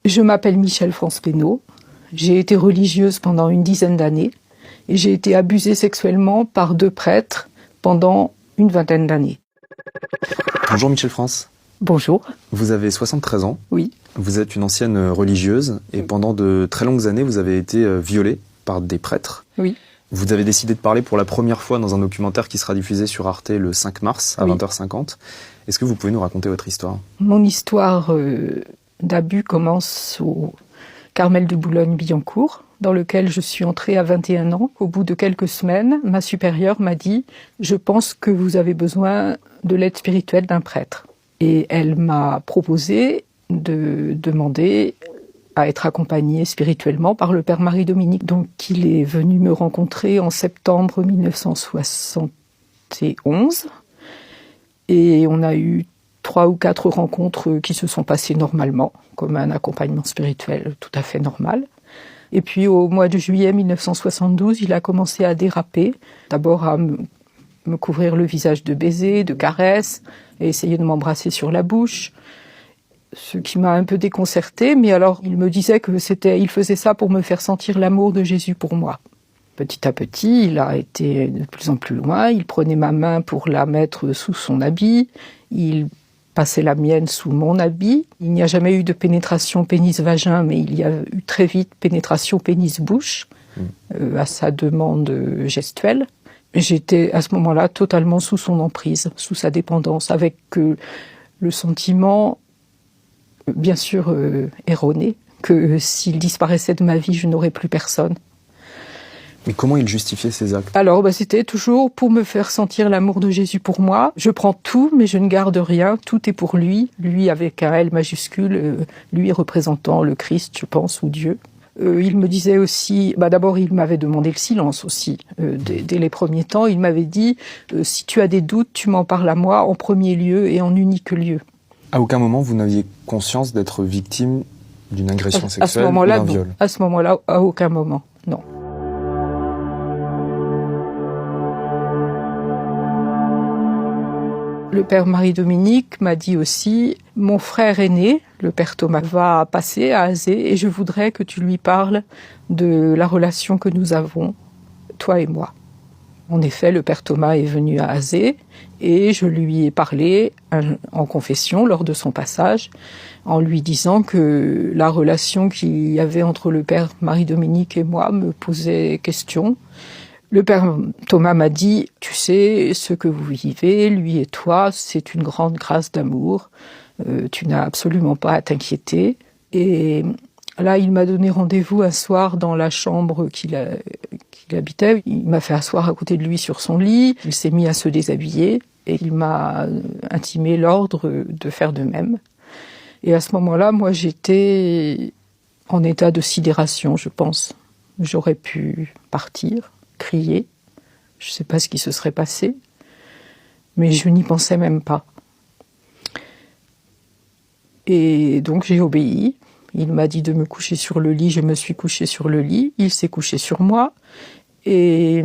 Je m'appelle Michèle France Pénaud. J'ai été religieuse pendant une dizaine d'années et j'ai été abusée sexuellement par 2 prêtres pendant une vingtaine d'années. Bonjour Michèle France. Bonjour. Vous avez 73 ans. Oui. Vous êtes une ancienne religieuse et pendant de très longues années, vous avez été violée par des prêtres. Oui. Vous avez décidé de parler pour la première fois dans un documentaire qui sera diffusé sur Arte le 5 mars à 20h50. Est-ce que vous pouvez nous raconter votre histoire ? Mon histoire d'abus commence au Carmel de Boulogne-Billancourt, dans lequel je suis entrée à 21 ans. Au bout de quelques semaines, ma supérieure m'a dit « Je pense que vous avez besoin de l'aide spirituelle d'un prêtre ». Et elle m'a proposé de demander à être accompagnée spirituellement par le père Marie-Dominique. Donc il est venu me rencontrer en septembre 1971 et on a eu 3 ou 4 rencontres qui se sont passées normalement, comme un accompagnement spirituel tout à fait normal. Et puis au mois de juillet 1972, il a commencé à déraper, d'abord à me couvrir le visage de baisers, de caresses, et essayer de m'embrasser sur la bouche, ce qui m'a un peu déconcertée, mais alors il me disait il faisait ça pour me faire sentir l'amour de Jésus pour moi. Petit à petit, il a été de plus en plus loin, il prenait ma main pour la mettre sous son habit, il passait la mienne sous mon habit. Il n'y a jamais eu de pénétration pénis-vagin, mais il y a eu très vite pénétration pénis-bouche, à sa demande gestuelle. J'étais à ce moment-là totalement sous son emprise, sous sa dépendance, avec le sentiment, bien sûr erroné, que s'il disparaissait de ma vie, je n'aurais plus personne. Mais comment il justifiait ses actes ? Alors, c'était toujours pour me faire sentir l'amour de Jésus pour moi. Je prends tout, mais je ne garde rien. Tout est pour lui. Lui avec un L majuscule, lui représentant le Christ, je pense, ou Dieu. Il me disait aussi, d'abord il m'avait demandé le silence aussi. Dès les premiers temps, il m'avait dit, si tu as des doutes, tu m'en parles à moi en premier lieu et en unique lieu. À aucun moment vous n'aviez conscience d'être victime d'une agression sexuelle ou d'un viol ? À ce moment-là, à aucun moment, non. Le père Marie-Dominique m'a dit aussi, mon frère aîné, le père Thomas, va passer à Azé et je voudrais que tu lui parles de la relation que nous avons, toi et moi. En effet, le père Thomas est venu à Azé et je lui ai parlé en confession lors de son passage, en lui disant que la relation qu'il y avait entre le père Marie-Dominique et moi me posait question. Le père Thomas m'a dit, tu sais, ce que vous vivez, lui et toi, c'est une grande grâce d'amour. Tu n'as absolument pas à t'inquiéter. Et là, il m'a donné rendez-vous un soir dans la chambre qu'il habitait. Il m'a fait asseoir à côté de lui sur son lit. Il s'est mis à se déshabiller et il m'a intimé l'ordre de faire de même. Et à ce moment-là, moi, j'étais en état de sidération, je pense. J'aurais pu partir, crier. Je ne sais pas ce qui se serait passé, mais je n'y pensais même pas. Et donc j'ai obéi. Il m'a dit de me coucher sur le lit, je me suis couchée sur le lit. Il s'est couché sur moi. Et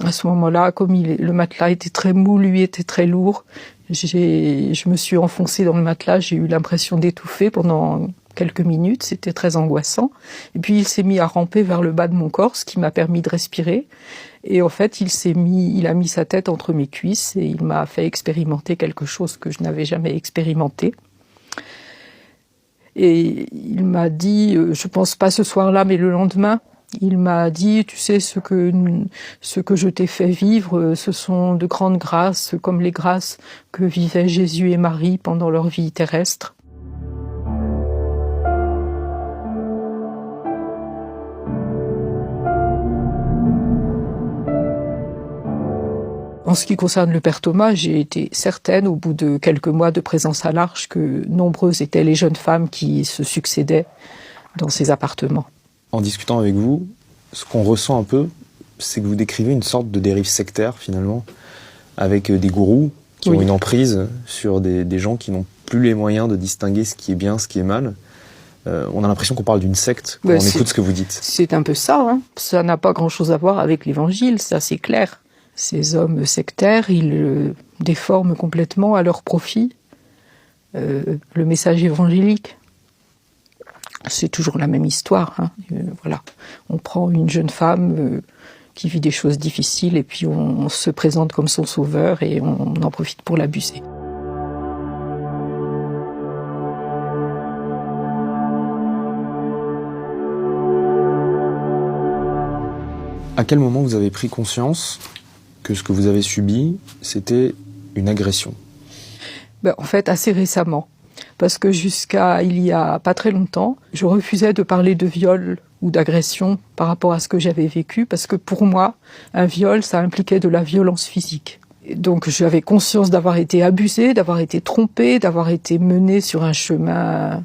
à ce moment-là, comme le matelas était très mou, lui était très lourd, je me suis enfoncée dans le matelas, j'ai eu l'impression d'étouffer pendant quelques minutes, c'était très angoissant. Et puis il s'est mis à ramper vers le bas de mon corps, ce qui m'a permis de respirer. Et en fait, il a mis sa tête entre mes cuisses et il m'a fait expérimenter quelque chose que je n'avais jamais expérimenté. Et il m'a dit, je pense pas ce soir-là, mais le lendemain, il m'a dit, tu sais, ce que je t'ai fait vivre, ce sont de grandes grâces, comme les grâces que vivaient Jésus et Marie pendant leur vie terrestre. En ce qui concerne le père Thomas, j'ai été certaine, au bout de quelques mois de présence à l'Arche, que nombreuses étaient les jeunes femmes qui se succédaient dans ces appartements. En discutant avec vous, ce qu'on ressent un peu, c'est que vous décrivez une sorte de dérive sectaire, finalement, avec des gourous qui ont une emprise sur des gens qui n'ont plus les moyens de distinguer ce qui est bien, ce qui est mal. On a l'impression qu'on parle d'une secte quand on écoute ce que vous dites. C'est un peu ça, hein. Ça n'a pas grand-chose à voir avec l'évangile, ça c'est clair. Ces hommes sectaires, ils déforment complètement à leur profit le message évangélique. c'est toujours la même histoire. Hein. Voilà, on prend une jeune femme qui vit des choses difficiles et puis on se présente comme son sauveur et on en profite pour l'abuser. À quel moment vous avez pris conscience que ce que vous avez subi, c'était une agression ? En fait, assez récemment. Parce que jusqu'à il y a pas très longtemps, je refusais de parler de viol ou d'agression par rapport à ce que j'avais vécu, parce que pour moi, un viol, ça impliquait de la violence physique. Et donc j'avais conscience d'avoir été abusée, d'avoir été trompée, d'avoir été menée sur un chemin